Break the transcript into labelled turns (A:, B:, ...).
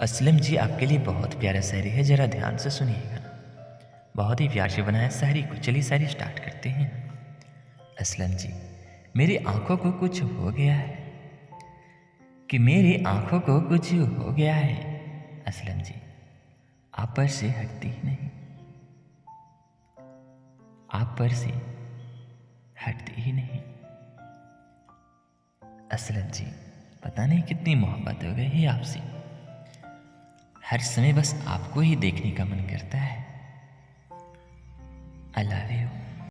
A: असलम जी, आपके लिए बहुत प्यारा शायरी है, ज़रा ध्यान से सुनिएगा। बहुत ही प्यार से बनाया शायरी को। चलिए शायरी स्टार्ट करते हैं। असलम जी, मेरी आंखों को कुछ हो गया है, कि मेरी आंखों को कुछ हो गया है। असलम जी, आप पर से हटती ही नहीं, आप पर से हटती ही नहीं। असलम जी, पता नहीं कितनी मोहब्बत हो गई है आपसे। हर समय बस आपको ही देखने का मन करता है। I love you.